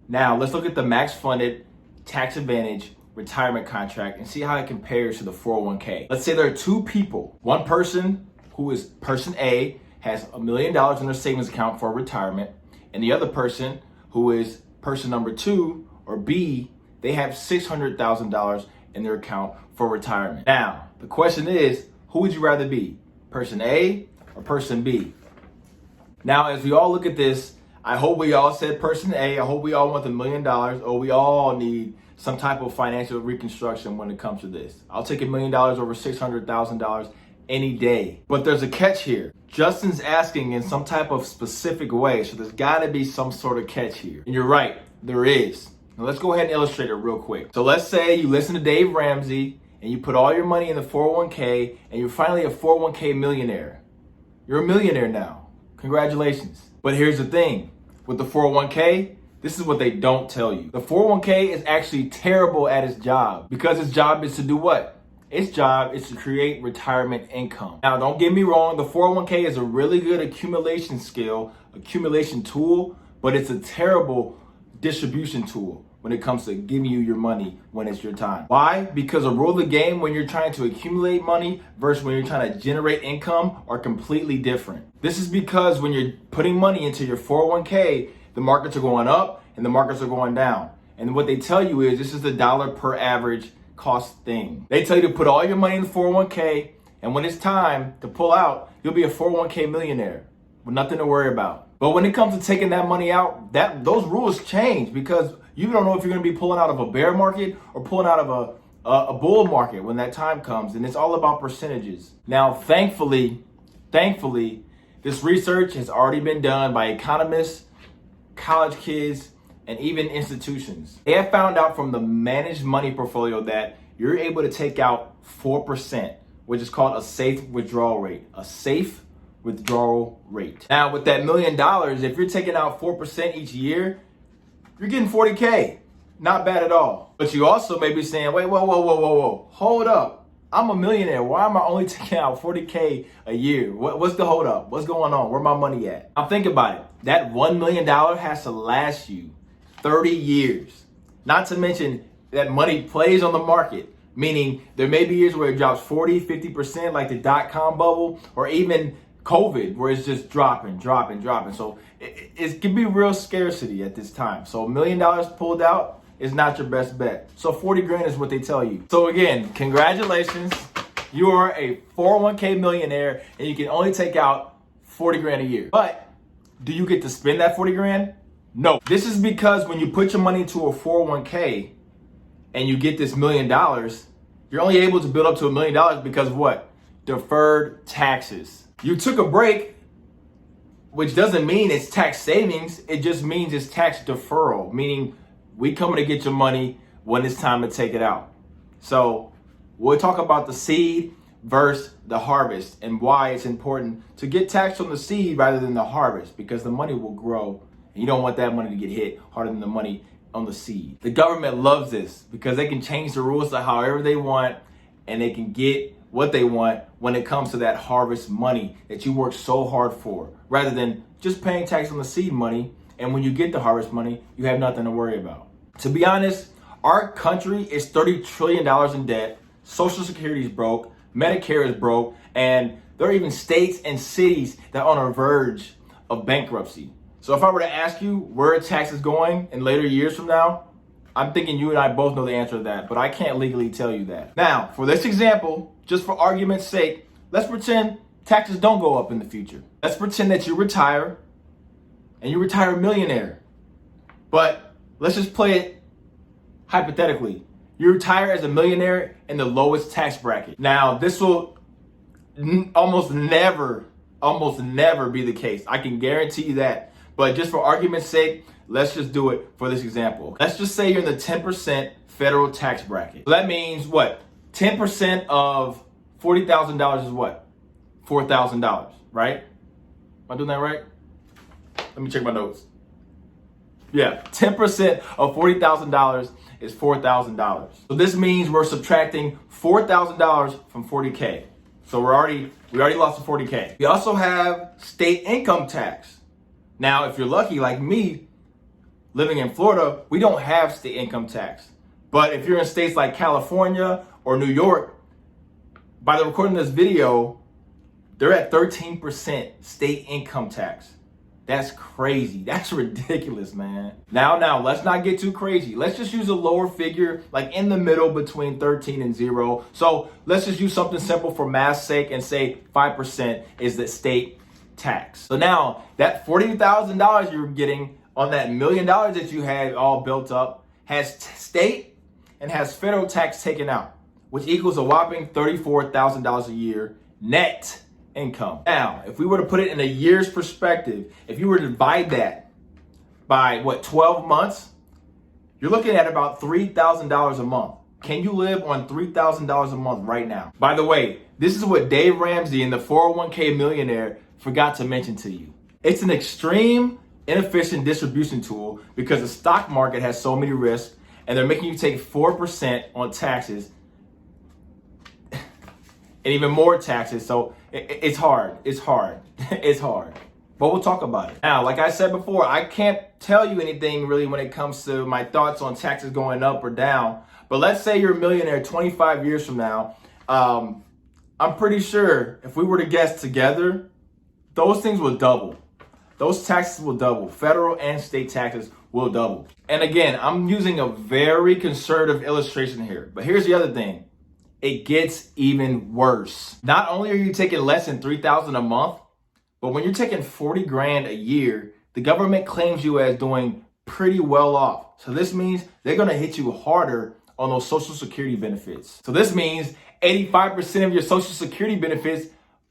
Now, let's look at the max funded tax advantage retirement contract and see how it compares to the 401k. Let's say there are two people. One person who is person A has $1 million in their savings account for retirement, and the other person who is person number 2 or B, they have $600,000 in their account for retirement. Now, the question is, who would you rather be? Person A or person B? Now, as we all look at this, I hope we all said person A. I hope we all want the $1 million, or we all need some type of financial reconstruction when it comes to this. I'll take $1 million over $600,000 any day. But there's a catch here. Justin's asking in some type of specific way, so there's gotta be some sort of catch here. And you're right, there is. Now let's go ahead and illustrate it real quick. So let's say you listen to Dave Ramsey and you put all your money in the 401k and you're finally a 401k millionaire. You're a millionaire now. Congratulations. But here's the thing. With the 401k, this is what they don't tell you. The 401k is actually terrible at its job because its job is to do what? Its job is to create retirement income. Now, don't get me wrong. The 401k is a really good accumulation tool, but it's a terrible distribution tool when it comes to giving you your money when it's your time. Why? Because a rule of the game when you're trying to accumulate money versus when you're trying to generate income are completely different. This is because when you're putting money into your 401k, the markets are going up and the markets are going down. And what they tell you is this is the dollar per average cost thing. They tell you to put all your money in the 401k, and when it's time to pull out, you'll be a 401k millionaire with nothing to worry about. But when it comes to taking that money out, those rules change because you don't know if you're going to be pulling out of a bear market or pulling out of a bull market when that time comes, and it's all about percentages. Now, thankfully, this research has already been done by economists, college kids, and even institutions. They have found out from the managed money portfolio that you're able to take out 4%, which is called a safe withdrawal rate. A safe withdrawal rate. Now, with that $1 million, if you're taking out 4% each year, you're getting 40K. Not bad at all. But you also may be saying, wait, whoa. Hold up. I'm a millionaire. Why am I only taking out 40K a year? What's the hold up? What's going on? Where my money at? Now think about it. That $1 million has to last you 30 years. Not to mention that money plays on the market, meaning there may be years where it drops 40, 50%, like the dot-com bubble, or even COVID, where it's just dropping. So it can be real scarcity at this time. So $1 million pulled out is not your best bet. So 40 grand is what they tell you. So again, congratulations. You are a 401k millionaire and you can only take out 40 grand a year. But do you get to spend that 40 grand? No. This is because when you put your money into a 401k and you get this $1 million, you're only able to build up to $1 million because of what? Deferred taxes. You took a break, which doesn't mean it's tax savings. It just means it's tax deferral, meaning we coming to get your money when it's time to take it out. So we'll talk about the seed versus the harvest and why it's important to get taxed on the seed rather than the harvest, because the money will grow and you don't want that money to get hit harder than the money on the seed. The government loves this because they can change the rules to however they want and they can get what they want when it comes to that harvest money that you work so hard for, rather than just paying tax on the seed money. And when you get the harvest money, you have nothing to worry about. To be honest, our country is $30 trillion in debt. Social Security is broke. Medicare is broke. And there are even states and cities that are on the verge of bankruptcy. So if I were to ask you where are taxes going in later years from now, I'm thinking you and I both know the answer to that, but I can't legally tell you that. Now, for this example, just for argument's sake, let's pretend taxes don't go up in the future. Let's pretend that you retire and you retire a millionaire. But let's just play it hypothetically. You retire as a millionaire in the lowest tax bracket. Now, this will almost never be the case. I can guarantee you that. But just for argument's sake, let's just do it for this example. Let's just say you're in the 10% federal tax bracket. So that means what? 10% of $40,000 is what? $4,000, right? Am I doing that right? Let me check my notes. Yeah, 10% of $40,000 is $4,000. So this means we're subtracting $4,000 from 40K. So we already lost the 40K. We also have state income tax. Now, if you're lucky like me, living in Florida, we don't have state income tax. But if you're in states like California or New York, by the recording of this video, they're at 13% state income tax. That's crazy. That's ridiculous, man. Now, let's not get too crazy. Let's just use a lower figure, like in the middle between 13 and 0. So let's just use something simple for math's sake and say 5% is the state tax. So now that $40,000 you're getting on that $1 million that you had all built up has state and has federal tax taken out, which equals a whopping $34,000 a year net income. Now, if we were to put it in a year's perspective, if you were to divide that by 12 months, you're looking at about $3,000 a month. Can you live on $3,000 a month right now? By the way, this is what Dave Ramsey and the 401k millionaire forgot to mention to you. It's an extreme, inefficient distribution tool because the stock market has so many risks and they're making you take 4% on taxes and even more taxes. So it's hard. It's hard. It's hard. But we'll talk about it. Now, like I said before, I can't tell you anything really when it comes to my thoughts on taxes going up or down. But let's say you're a millionaire 25 years from now. I'm pretty sure if we were to guess together, those things will double. Those taxes will double. Federal and state taxes will double. And again, I'm using a very conservative illustration here. But here's the other thing. It gets even worse. Not only are you taking less than $3,000 a month, but when you're taking 40 grand a year, the government claims you as doing pretty well off. So this means they're going to hit you harder on those Social Security benefits. So this means 85% of your Social Security benefits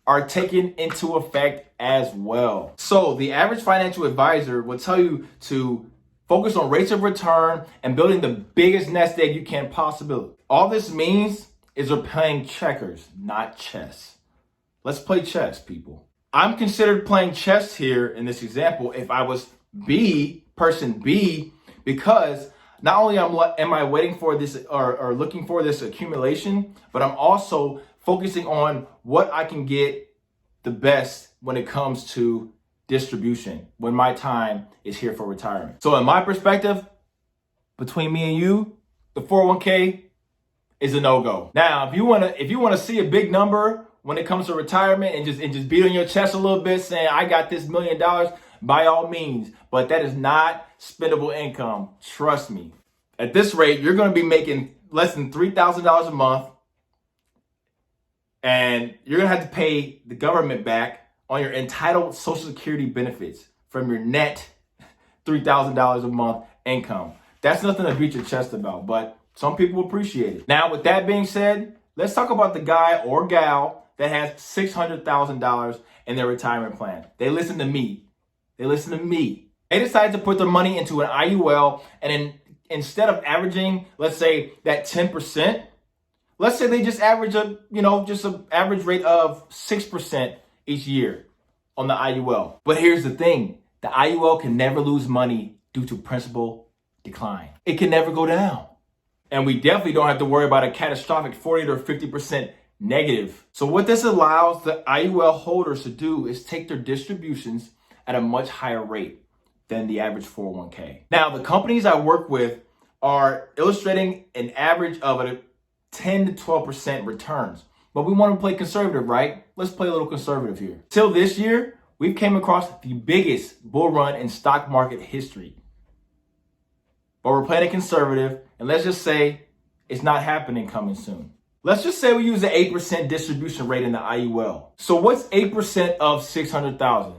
are taken into effect as well. So the average financial advisor will tell you to focus on rates of return and building the biggest nest egg you can possibly. All this means is we're playing checkers, not chess. Let's play chess, people. I'm considered playing chess here in this example if I was person B, because not only am I waiting for this or looking for this accumulation, but I'm also focusing on what I can get the best when it comes to distribution when my time is here for retirement. So in my perspective, between me and you, the 401k is a no-go. Now, if you wanna see a big number when it comes to retirement and just beat on your chest a little bit saying I got this $1 million, by all means, but that is not spendable income. Trust me. At this rate, you're gonna be making less than $3,000 a month, and you're gonna have to pay the government back on your entitled Social Security benefits from your net $3,000 a month income. That's nothing to beat your chest about, but some people appreciate it. Now, with that being said, let's talk about the guy or gal that has $600,000 in their retirement plan. They listen to me. They decided to put their money into an IUL, and instead of averaging, let's say that 10%, let's say they just average an average rate of 6% each year on the IUL. But here's the thing, the IUL can never lose money due to principal decline. It can never go down. And we definitely don't have to worry about a catastrophic 40 or 50% negative. So what this allows the IUL holders to do is take their distributions at a much higher rate than the average 401k. Now, the companies I work with are illustrating an average of a 10 to 12% returns. But we want to play conservative, right? Let's play a little conservative here. Till this year, we've came across the biggest bull run in stock market history. But we're playing it conservative, and let's just say it's not happening coming soon. Let's just say we use an 8% distribution rate in the IUL. So what's 8% of 600,000?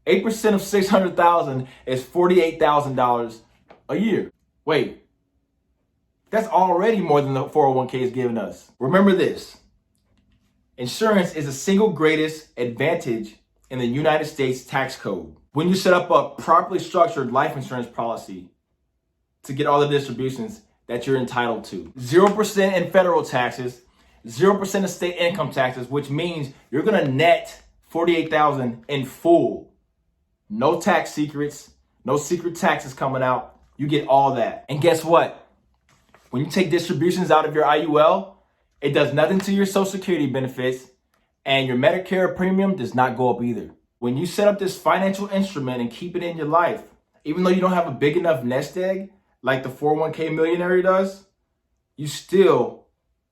8% of 600,000 is $48,000 a year. Wait, that's already more than the 401k is giving us. Remember this, insurance is the single greatest advantage in the United States tax code. When you set up a properly structured life insurance policy to get all the distributions that you're entitled to. 0% in federal taxes, 0% of state income taxes, which means you're gonna net $48,000 in full. No tax secrets, no secret taxes coming out. You get all that. And guess what? When you take distributions out of your IUL, it does nothing to your Social Security benefits, and your Medicare premium does not go up either. When you set up this financial instrument and keep it in your life, even though you don't have a big enough nest egg like the 401k millionaire does, you still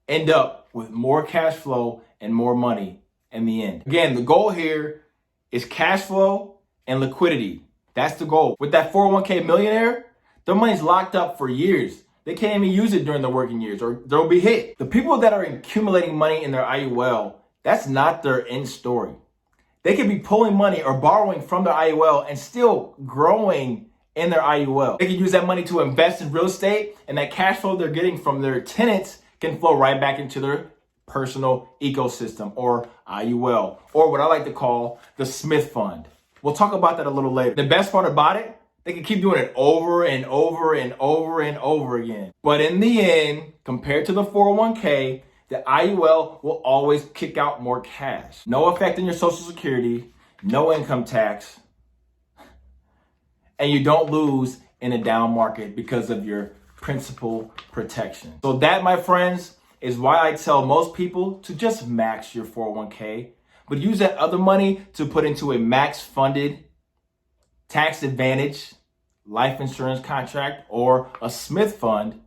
end up with more cash flow and more money in the end. Again, the goal here is cash flow and liquidity. That's the goal. With that 401k millionaire, their money's locked up for years. They can't even use it during the working years or they'll be hit. The people that are accumulating money in their IUL, that's not their end story. They could be pulling money or borrowing from their IUL and still growing in their IUL. They can use that money to invest in real estate, and that cash flow they're getting from their tenants can flow right back into their personal ecosystem or IUL, or what I like to call the Smith Fund. We'll talk about that a little later. The best part about it, they can keep doing it over and over and over and over again. But in the end, compared to the 401k, the IUL will always kick out more cash. No effect on your Social Security, no income tax, and you don't lose in a down market because of your principal protection. So that, my friends, is why I tell most people to just max your 401k, but use that other money to put into a max funded, tax advantage life insurance contract or a Smith fund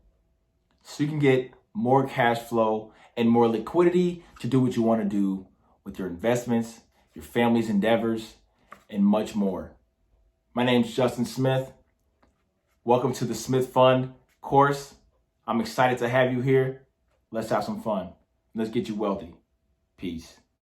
so you can get more cash flow and more liquidity to do what you want to do with your investments, your family's endeavors, and much more. My name's Justin Smith. Welcome to the Smith Fund course. I'm excited to have you here. Let's have some fun. Let's get you wealthy. Peace.